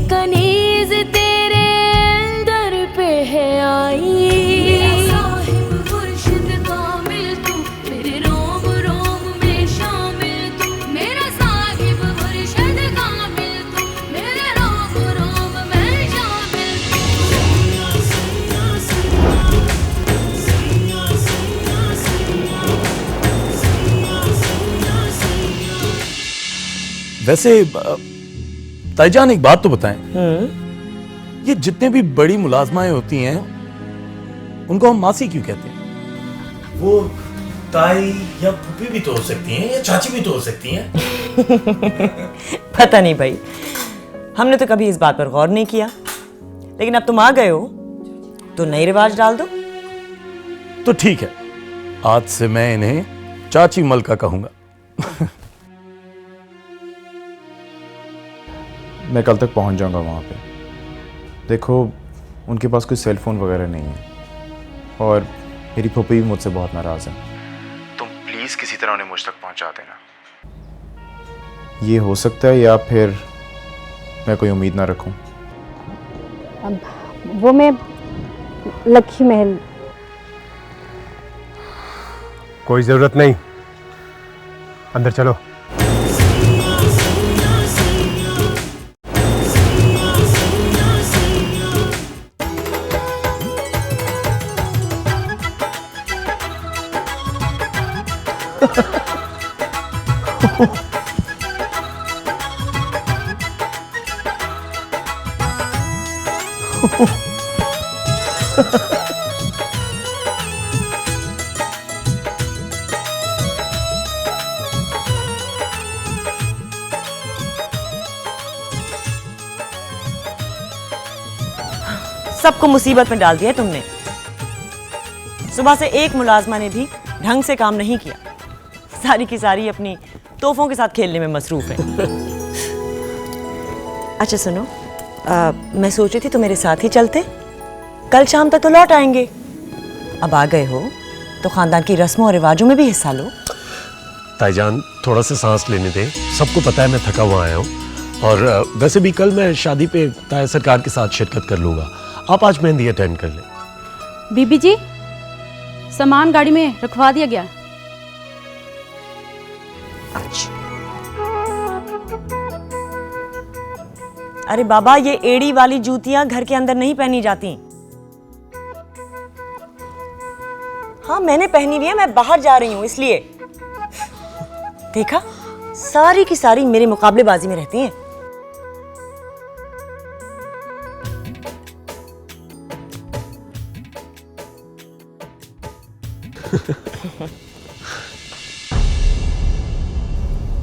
कनीज तेरे दर पे है आई। साहिब मुर्शिद कामिल तू, मेरे रोम रोम में शामिल तू। मेरा साहिब मुर्शिद कामिल तू, मेरे रोम रोम में शामिल तू। वैसे ताईजान एक बात तो बताएं, ये जितने भी बड़ी मुलाजमाएं होती हैं उनको हम मासी क्यों कहते हैं? वो ताई या फूफी भी तो हो सकती हैं या चाची भी तो हो सकती हैं। पता नहीं भाई, हमने तो कभी इस बात पर गौर नहीं किया, लेकिन अब तुम आ गए हो तो नई रिवाज डाल दो। तो ठीक है, आज से मैं इन्हें चाची मलका कहूंगा। मैं कल तक पहुंच जाऊंगा वहाँ पे। देखो, उनके पास कोई सेल फोन वगैरह नहीं है और मेरी फूफी भी मुझसे बहुत नाराज़ है। तुम प्लीज़ किसी तरह उन्हें मुझ तक पहुंचा देना। ये हो सकता है या फिर मैं कोई उम्मीद ना रखूं। अब वो मैं लक्ष्मी महल। कोई ज़रूरत नहीं, अंदर चलो। सबको मुसीबत में डाल दिया है तुमने। सुबह से एक मुलाजमा ने भी ढंग से काम नहीं किया, सारी की सारी अपनी तोहफों के साथ खेलने में मसरूफ है। अच्छा सुनो, मैं सोच रही थी तो मेरे साथ ही चलते, कल शाम तक तो लौट आएंगे। अब आ गए हो तो खानदान की रस्मों और रिवाजों में भी हिस्सा लो। ताईजान, थोड़ा सा सांस लेने दे। सबको पता है मैं थका हुआ आया हूँ, और वैसे भी कल मैं शादी पे ताया सरकार के साथ शिरकत कर लूँगा। आप आज मेहंदी अटेंड कर लें। बीबी जी, सामान गाड़ी में रखवा दिया गया। अच्छा। अरे बाबा, ये एड़ी वाली जूतियां घर के अंदर नहीं पहनी जाती। हाँ, मैंने पहनी हुई है, मैं बाहर जा रही हूं इसलिए। देखा, सारी की सारी मेरे मुकाबलेबाजी में रहती हैं।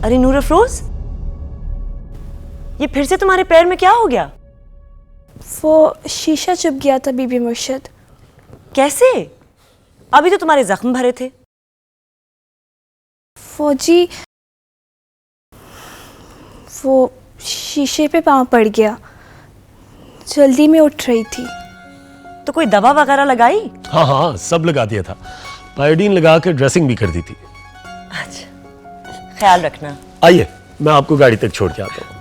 अरे नूर अफरोज, ये फिर से तुम्हारे पैर में क्या हो गया? वो शीशा चुभ गया था बीबी मुर्शिद। कैसे? अभी तो तुम्हारे जख्म भरे थे। फौजी, वो शीशे पे पाँव पड़ गया, जल्दी में उठ रही थी। तो कोई दवा वगैरह लगाई? हाँ हाँ, सब लगा दिया था। पायोडीन लगा के ड्रेसिंग भी कर दी थी। अच्छा, ख्याल रखना। आइए, मैं आपको गाड़ी तक छोड़ के आता हूँ।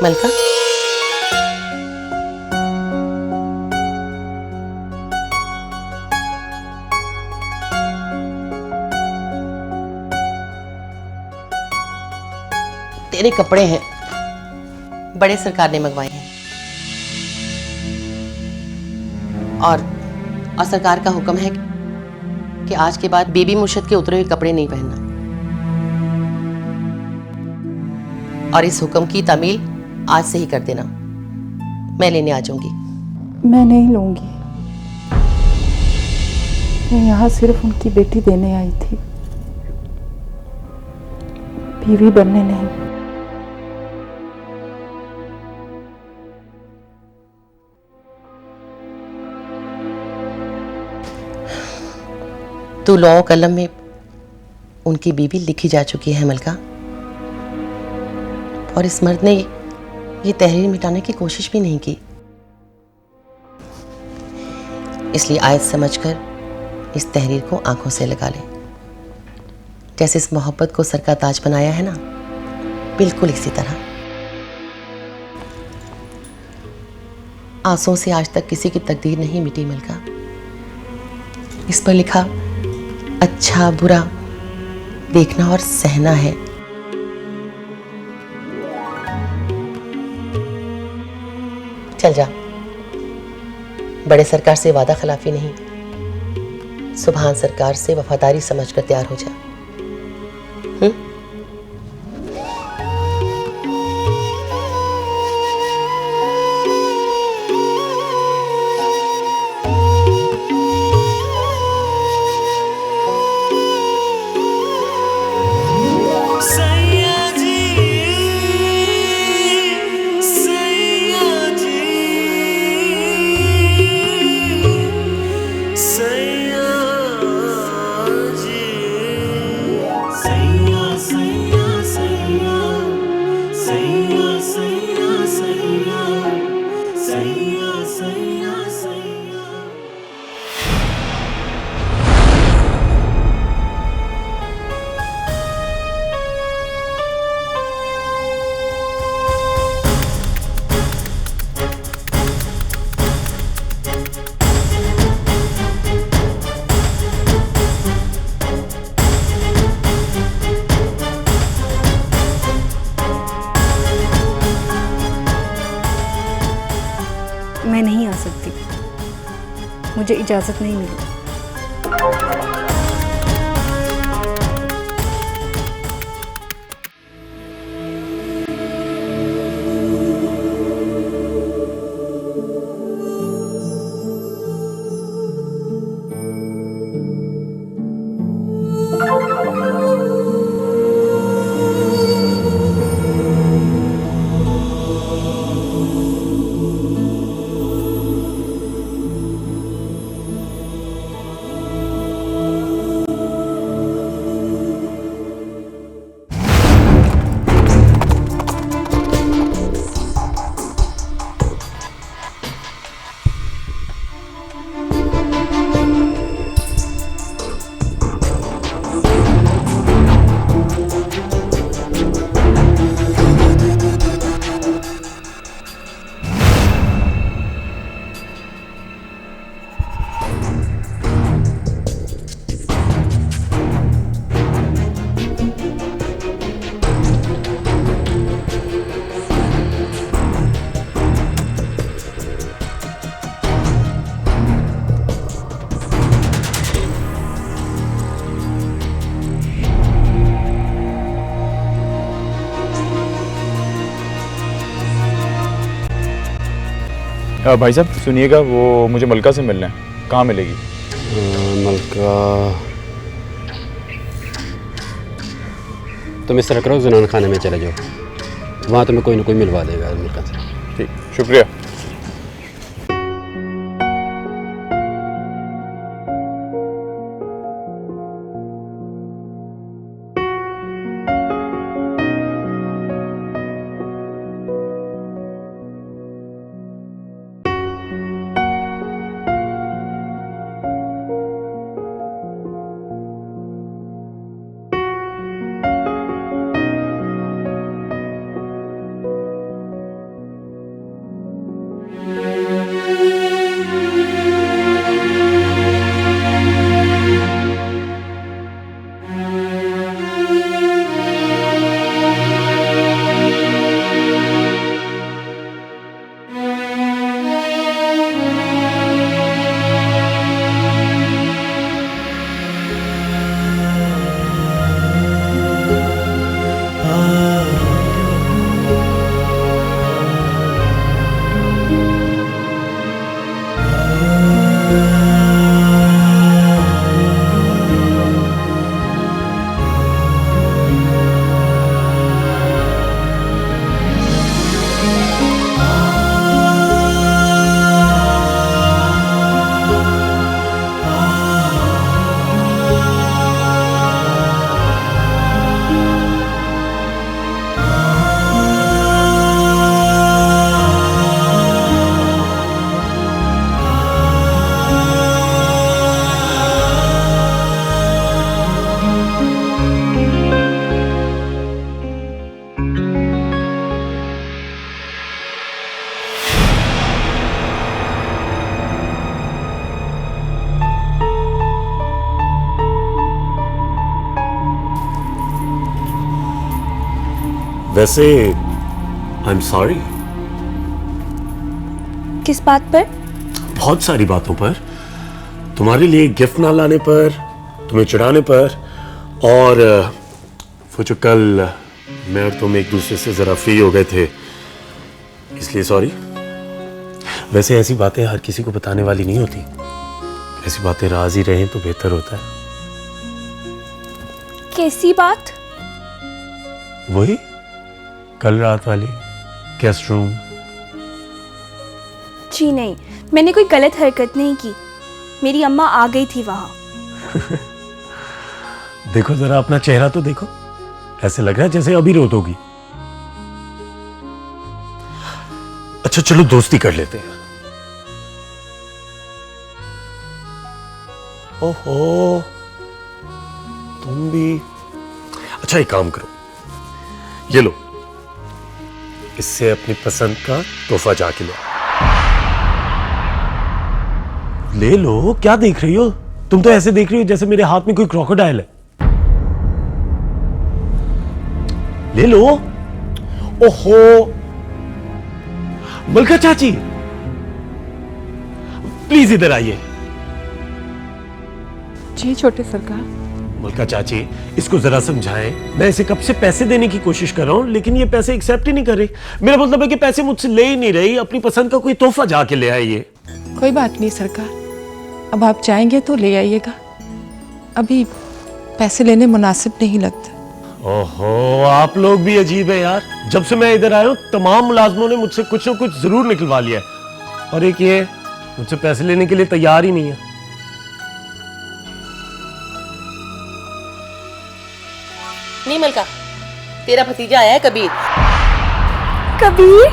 मलका, तेरे कपड़े हैं, बड़े सरकार ने मंगवाए हैं, और सरकार का हुक्म है कि आज के बाद बीबी मुर्शिद के उतरे हुए कपड़े नहीं पहनना, और इस हुक्म की तामील आज से ही कर देना। मैं लेने आ जाऊंगी। मैं नहीं लूंगी। मैं यहाँ सिर्फ उनकी बेटी देने आई थी, बीवी बनने नहीं। तो लौह कलम में उनकी बीवी लिखी जा चुकी है मलका, और इस मर्द ने ये तहरीर मिटाने की कोशिश भी नहीं की। इसलिए आयत समझकर इस तहरीर को आंखों से लगा ले। जैसे इस मोहब्बत को सर का ताज बनाया है ना, बिल्कुल इसी तरह। आंसुओं से आज तक किसी की तकदीर नहीं मिटी मलका। इस पर लिखा अच्छा बुरा देखना और सहना है। चल जा, बड़े सरकार से वादा खिलाफी नहीं, सुभान सरकार से वफादारी समझकर तैयार हो जा। मैं नहीं आ सकती, मुझे इजाज़त नहीं मिली। भाई साहब सुनिएगा, वो मुझे मलका से मिलना है। कहाँ मिलेगी? मलका, तुम इस तरह करो, ज़ुनान खाने में चले जाओ, वहाँ तुम्हें कोई ना कोई मिलवा देगा मलका से। ठीक, शुक्रिया। वैसे आई एम सॉरी। किस बात पर? बहुत सारी बातों पर। तुम्हारे लिए गिफ्ट ना लाने पर, तुम्हें चिढ़ाने पर, और वो जो कल मैं और तुम एक दूसरे से जरा फ्री हो गए थे, इसलिए सॉरी। वैसे ऐसी बातें हर किसी को बताने वाली नहीं होती। ऐसी बातें राज ही रहें तो बेहतर होता है। कैसी बात? वही कल रात वाली गेस्ट रूम। जी नहीं, मैंने कोई गलत हरकत नहीं की। मेरी अम्मा आ गई थी वहां। देखो जरा अपना चेहरा तो देखो, ऐसे लग रहा है जैसे अभी रो दोगी। अच्छा चलो दोस्ती कर लेते हैं। ओहो, तुम भी। अच्छा एक काम करो, ये लो, इससे अपनी पसंद का तोहफा जाके लो। ले लो, क्या देख रही हो? तुम तो ऐसे देख रही हो जैसे मेरे हाथ में कोई क्रोकोडाइल है। ले लो। ओहो, मलका चाची प्लीज इधर आइए। जी छोटे सरकार। मलका चाची, इसको जरा समझाएं। मैं इसे कब से पैसे देने की कोशिश कर रहा हूं, लेकिन ये पैसे एक्सेप्ट ही नहीं कर रही। मेरा मतलब है कि पैसे मुझसे ले ही नहीं रही, अपनी पसंद का कोई तोहफा जाके ले आइए। कोई बात नहीं सरकार, अब आप चाहेंगे तो ले आइएगा। अभी पैसे लेने मुनासिब नहीं लगता। ओहो, आप लोग भी अजीब है यार। जब से मैं इधर आया हूं तमाम मुलाजमों ने मुझसे कुछ ना कुछ जरूर निकलवा लिया है, और एक ये मुझसे पैसे लेने के लिए तैयार ही नहीं है। नहीं मलका, तेरा भतीजा आया है कबीर। कबीर?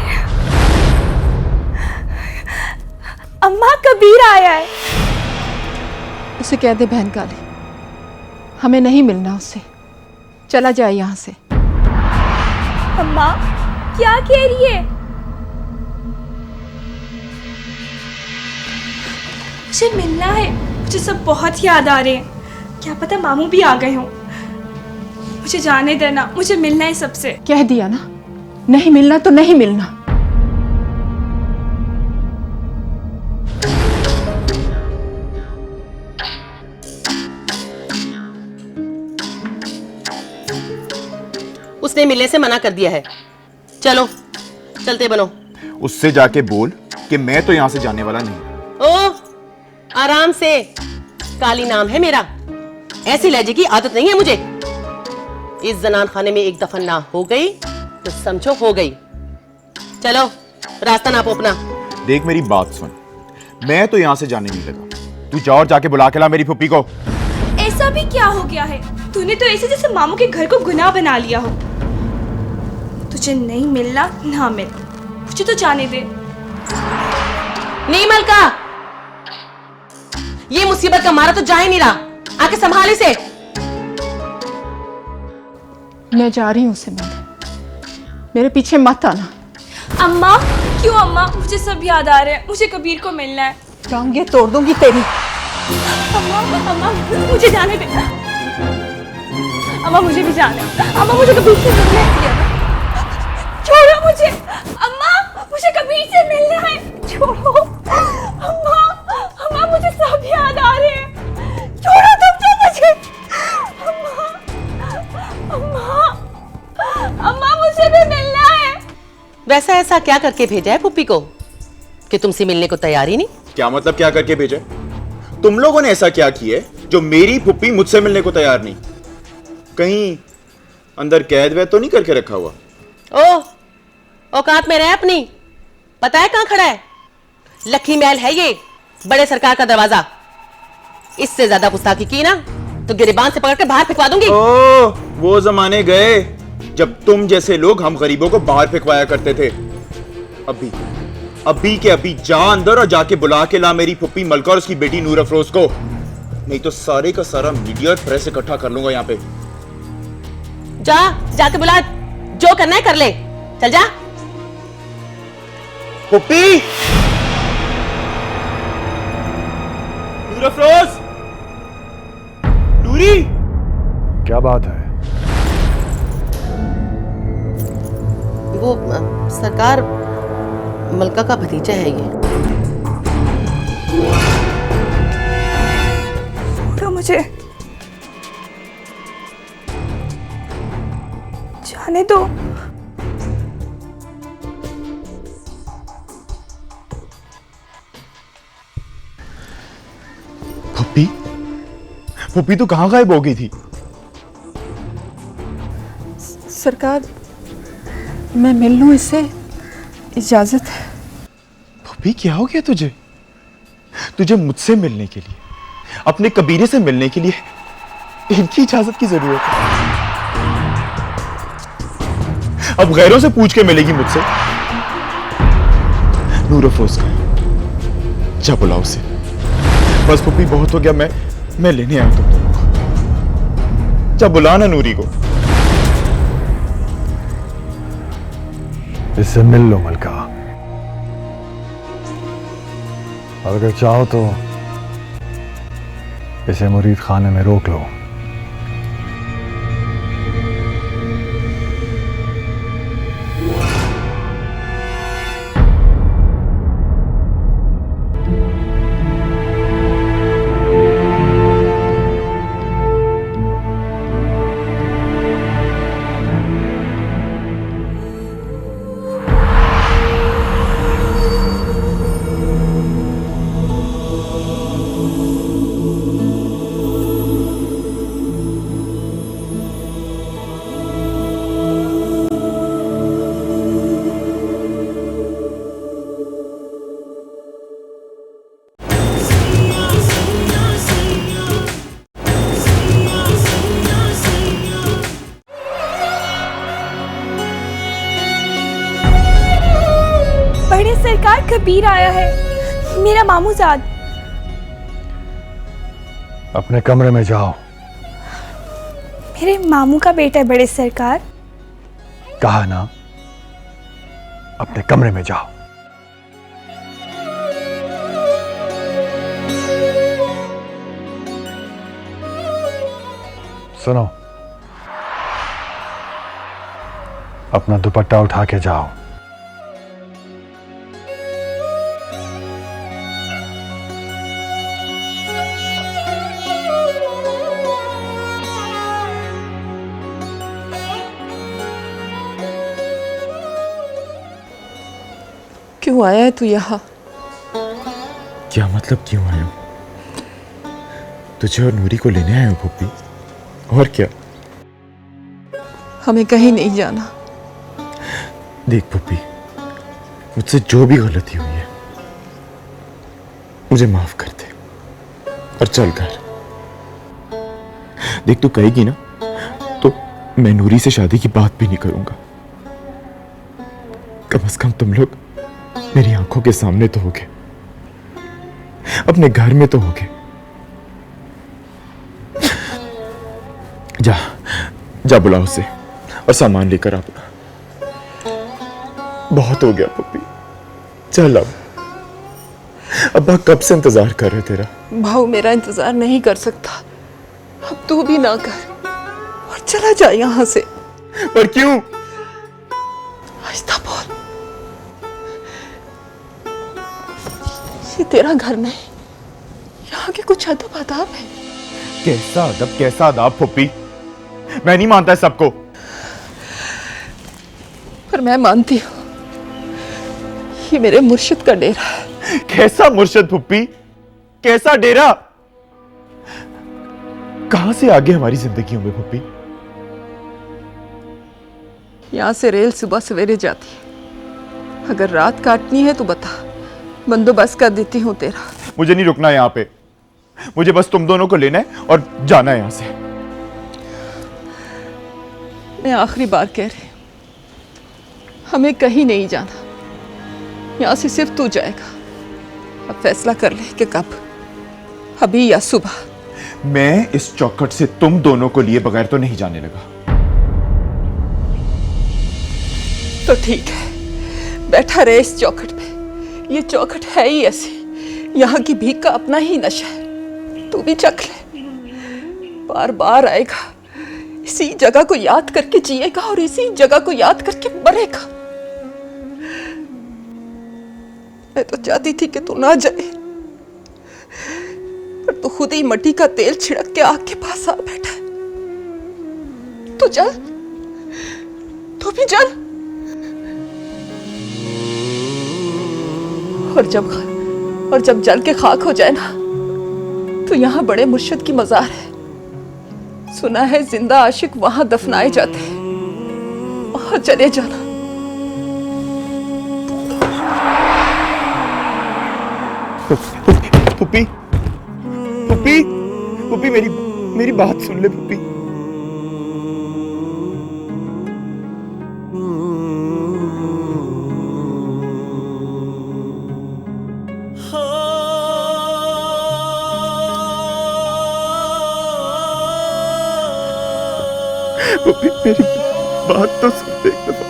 अम्मा, कबीर आया है। उसे कह दे बहन काली, हमें नहीं मिलना उससे, चला जाए यहाँ से। अम्मा क्या कह रही है? मुझे मिलना है, मुझे सब बहुत याद आ रहे हैं। क्या पता मामू भी आ गए हों। मुझे जाने देना, मुझे मिलना है सबसे। कह दिया ना, नहीं मिलना तो नहीं मिलना। उसने मिलने से मना कर दिया है। चलो चलते बनो। उससे जाके बोल कि मैं तो यहाँ से जाने वाला नहीं। ओ आराम से, काली नाम है मेरा, ऐसी लहजे की आदत नहीं है मुझे। इस जनान खाने में एक दफा ना हो गई तो समझो हो गई। चलो रास्ता नापो अपना। देख मेरी बात सुन, मैं तो यहाँ से जाने नहीं लगा। तू जा और जाके बुला के ला मेरी फुप्पी को। ऐसा भी क्या हो गया है? तूने तो ऐसे जैसे मामू के घर को गुनाह बना लिया हो। तुझे नहीं मिलना ना मिल, मुझे तो जाने दे। नहीं मलका, ये मुसीबत का मारा तो जा ही नहीं रहा, आके संभाल इसे। मैं जा रही हूँ उसे मिलने, मेरे पीछे मत आना। अम्मा क्यों? अम्मा मुझे सब याद आ रहे हैं, मुझे कबीर को मिलना है। टांगे तोड़ दूंगी तेरी। अम्मा मुझे जाने दे। अम्मा मुझे भी जाना है। अम्मा मुझे कबीर से मिलना है। छोड़ो मुझे। अम्मा मुझे कबीर से मिलना है, छोड़ो। अम्मा अम्मा मुझे सब याद आ रहे हैं, छोड़ो तुम तो मुझे। अम्मा अम्मा अम्मा मुझे भी मिलना है। वैसा ऐसा क्या करके भेजा है पुप्पी को कि तुमसे मिलने को तैयार ही नहीं? क्या मतलब क्या करके भेजा? तुम लोगों ने ऐसा क्या किया है जो मेरी फुप्पी मुझसे मिलने को तैयार नहीं? कहीं अंदर कैद वैद तो नहीं करके रखा हुआ? ओ औकात में रहे अपनी। पता है कहां खड़ा है? लखी महल है ये, बड़े सरकार का दरवाजा। इससे ज्यादा गुस्ताखी की ना तो गिरिबान से पकड़ के बाहर फेंकवा दूंगी। ओ, वो जमाने गए जब तुम जैसे लोग हम गरीबों को बाहर फेंकवाया करते थे। अभी के अभी जा अंदर और जाके बुला के ला मेरी फुप्पी मलका और उसकी बेटी नूर अफरोज को, नहीं तो सारे का सारा मीडिया प्रेस इकट्ठा कर लूंगा यहाँ पे। जाके बुला, जो करना है कर ले, चल जा। फुप्पी, नूर अफरोज, नूरी, क्या बात है? वो सरकार मलका का भतीजा है ये। छोड़ो मुझे, जाने दो। पप्पी, पप्पी तो कहाँ गायब हो गई थी? सरकार, मैं मिल लूं इससे, इजाजत है? पप्पी क्या हो गया तुझे? तुझे मुझसे मिलने के लिए, अपने कबीरे से मिलने के लिए इनकी इजाजत की जरूरत है? अब गैरों से पूछ के मिलेगी मुझसे? नूर अफरोज का, जा बुलाओ उसे। बस पप्पी बहुत हो गया, मैं लेने आया तुम दोनों को। जा बुला ना नूरी को। इससे मिल लो मलका, और अगर चाहो तो इसे मुरीद खाने में रोक लो। बड़े सरकार, कबीर आया है, मेरा मामूजाद। अपने कमरे में जाओ। मेरे मामू का बेटा है बड़े सरकार। कहा ना, अपने कमरे में जाओ। सुनो, अपना दुपट्टा उठा के जाओ। क्यों आया है तू यहाँ? क्या मतलब क्यों आया हूं? तुझे और नूरी को लेने आया हूं पप्पी, और क्या? हमें कहीं नहीं जाना। देख पप्पी, मुझसे जो भी गलती हुई है मुझे माफ कर दे और चल घर। देख तू कहेगी ना तो मैं नूरी से शादी की बात भी नहीं करूंगा। कम से कम तुम लोग मेरी आंखों के सामने तो होगे, अपने घर में तो होगे। जा जा बुलाओ उसे और सामान लेकर आ। बहुत हो गया पप्पी, चल अब। अब्बा कब से इंतजार कर रहे तेरा। भाऊ मेरा इंतजार नहीं कर सकता, अब तू भी ना कर और चला जा यहाँ से। पर क्यों? आहिस्ता बोल, ये तेरा घर नहीं, यहाँ के कुछ अदब आदाब है। कैसा अदब कैसा आदाब पप्पी, मैं नहीं मानता सबको। पर मैं मानती हूँ, ये मेरे मुर्शिद का डेरा है। कैसा मुर्शिद पप्पी, कैसा डेरा? कहां से आगे हमारी जिंदगियों में पप्पी? यहाँ से रेल सुबह सवेरे जाती है, अगर रात काटनी है तो बता, बंदोबस्त कर देती हूँ तेरा। मुझे नहीं रुकना यहाँ पे, मुझे बस तुम दोनों को लेना है और जाना है यहाँ से। मैं आखिरी बार कह रही हूँ, हमें कहीं नहीं जाना, यहाँ से सिर्फ तू जाएगा। अब फैसला कर ले कि कब, अभी या सुबह। मैं इस चौखट से तुम दोनों को लिए बगैर तो नहीं जाने लगा। तो ठीक है, बैठा रहे इस चौखट पे। ये चौखट है ही ऐसी, यहाँ की भीख का अपना ही नशा है, तू भी चख ले। बार बार आएगा, इसी जगह को याद करके जिएगा और इसी जगह को याद करके मरेगा। मैं तो चाहती थी कि तू ना जाए, पर तू खुद ही मट्टी का तेल छिड़क के आग के पास आ बैठा है। तू चल, तू भी चल। और जब जल के खाक हो जाए ना, तो यहाँ बड़े मुर्शिद की मज़ार है। सुना है जिंदा आशिक वहां दफनाए जाते हैं। और चले जाना। पुप्पी पुप्पी पुप्पी, मेरी बात सुन ले पुप्पी। पुप्पी मेरी बात तो सुन ले एक दफा।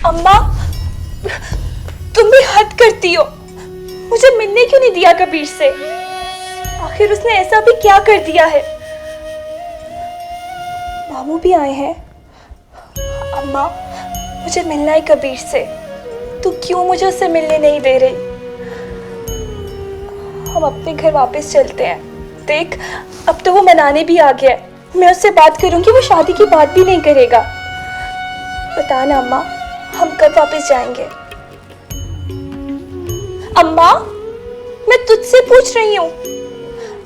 अम्मा, तुम भी हद करती हो। मुझे मिलने क्यों नहीं दिया कबीर से? आखिर उसने ऐसा भी क्या कर दिया है? मामू भी आए हैं। अम्मा, मुझे मिलना है कबीर से। तू क्यों मुझे उससे मिलने नहीं दे रही? हम अपने घर वापस चलते हैं। देख, अब तो वो मनाने भी आ गया है। मैं उससे बात करूंगी, वो शादी की बात भी नहीं करेगा। बता ना अम्मा, हम कब वापस जाएंगे? अम्मा, मैं तुझसे पूछ रही हूँ,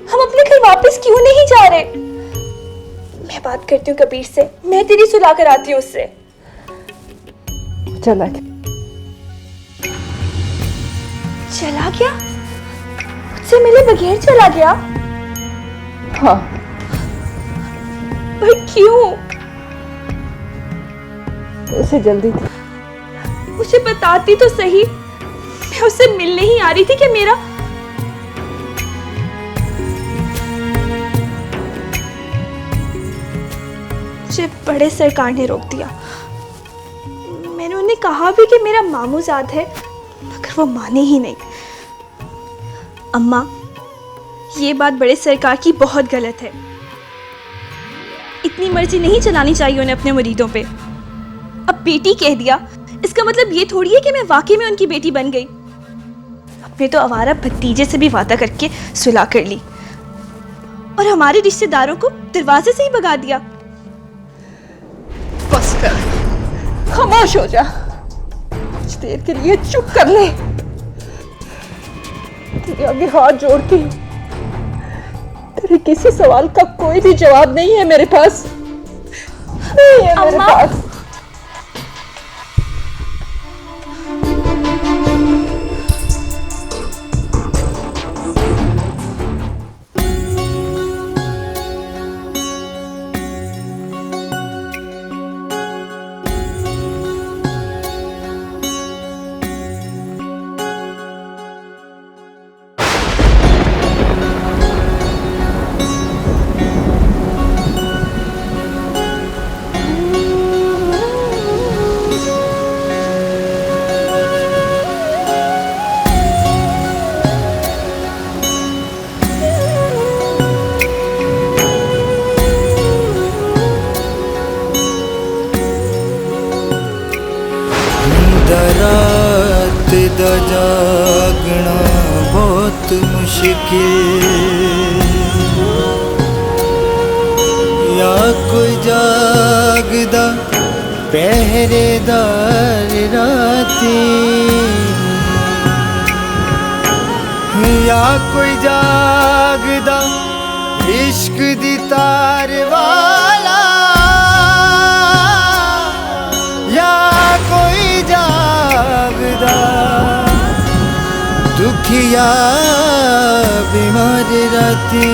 हम अपने घर वापस क्यों नहीं जा रहे? मैं बात करती हूँ कबीर से, मैं तेरी सुलह कराती हूँ उससे। चला गया। चला गया? मुझसे मिले बगैर चला गया? हाँ। पर क्यों? उसे जल्दी थी। मुझे बताती तो सही। मैं उससे मिलने ही आ रही थी कि मेरा मुझे बड़े सरकार ने रोक दिया। मैंने उन्हें कहा भी कि मेरा मामूजाद है, मगर वो माने ही नहीं। अम्मा, ये बात बड़े सरकार की बहुत गलत है। इतनी मर्जी नहीं चलानी चाहिए उन्हें अपने मुरीदों पे। अब बेटी कह दिया, इसका मतलब ये थोड़ी है कि मैं वाकई में उनकी बेटी बन गई। अपने तो आवारा भतीजे से भी वादा करके सुलह कर ली और हमारे रिश्तेदारों को दरवाजे से ही भगा दिया। बस कर, खामोश हो जा। कुछ देर के लिए चुप कर ले। तेरे आगे हाथ जोड़ती हूँ। तेरे किसी सवाल का कोई भी जवाब नहीं है मेरे पास। नहीं है मेरे पास। रात दा जागना बहुत मुश्किल, या कोई जागदा पहरेदार राती, या कोई जागदा इश्क दी तार वाला, या कोई जागदा दुखिया बीमार राती।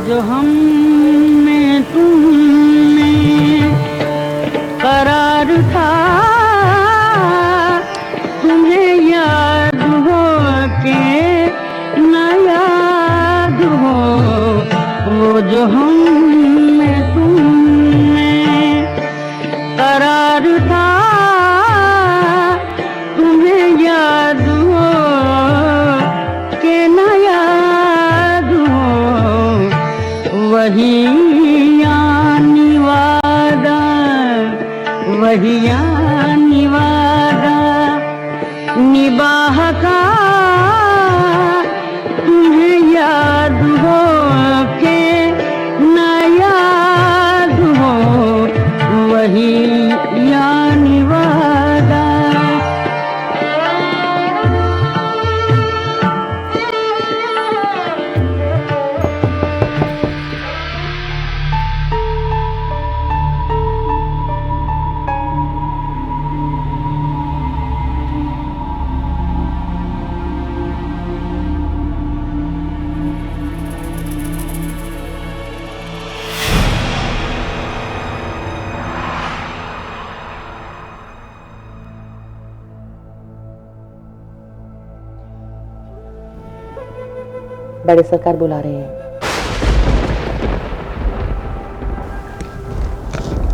जो हम में तुम में करार था, तुम्हें याद हो के न याद हो, वो जो हम में तुम में करार था, तुम्हें याद हो के न याद हो, वही यानी वादा, वही यानी वादा निबाह का, तुम्हें याद हो के न याद हो, वही यानी वादा। बड़े सरकार बुला रहे हैं।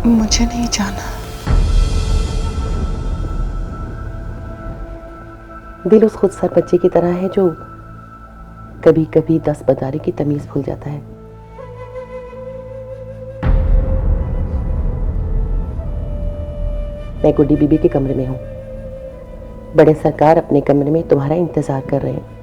मुझे नहीं जाना। दिल उस खुद सर बच्चे की तरह है जो कभी कभी 10 बतारे की तमीज भूल जाता है। मैं गुड्डी बीबी के कमरे में हूँ। बड़े सरकार अपने कमरे में तुम्हारा इंतजार कर रहे हैं।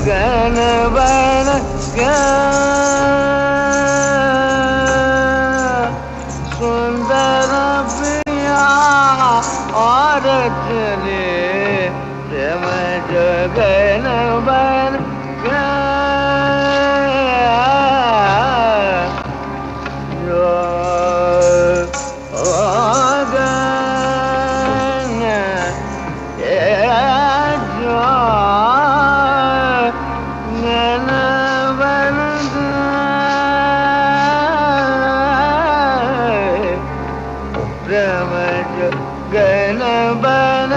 गन बन सुंदर पिया और चले प्रेम जगन बन गन बन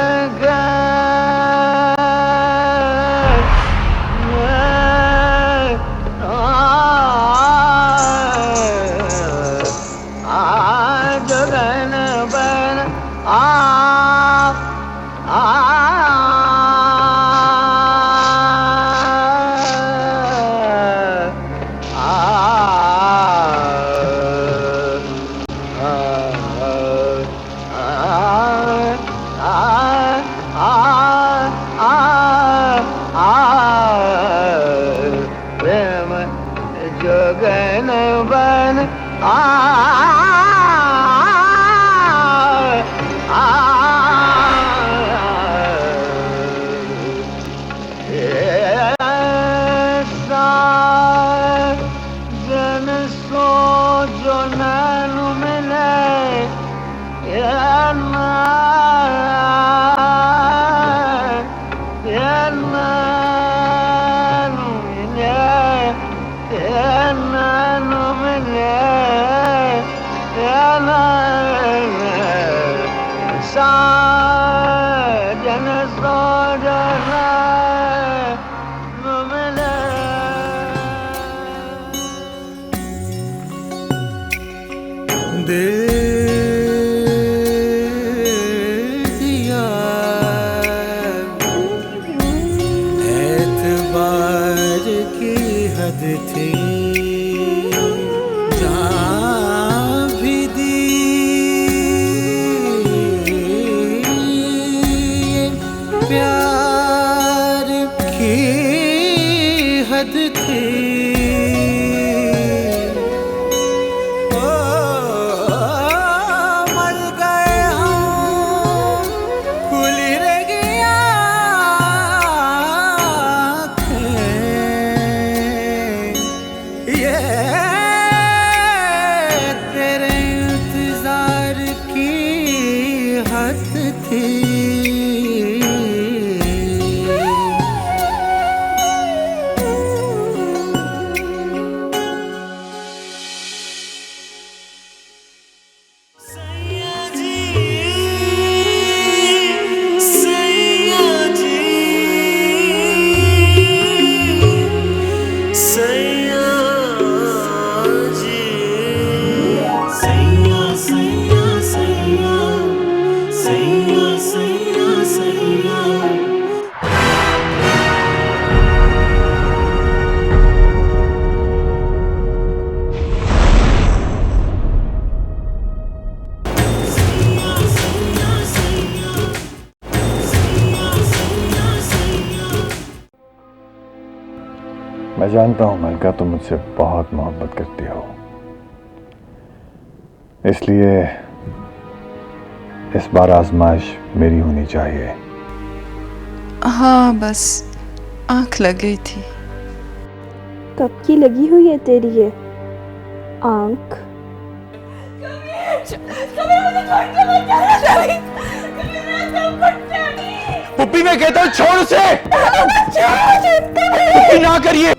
की हद थी, जान भी दी प्यार की हद थी। मर गए हम, खुली रह गई आँखें, ये तेरे इंतजार की हद थी। मैं जानता हूं मलका, तुम मुझसे बहुत मोहब्बत करती हो, इसलिए इस बार आजमाइश मेरी होनी चाहिए। हाँ, बस आंख लग गई थी। कब की लगी हुई है तेरी ये आंख? पुप्पी, मैं कहता हूँ छोड़ उसे। पुप्पी, ना करिए।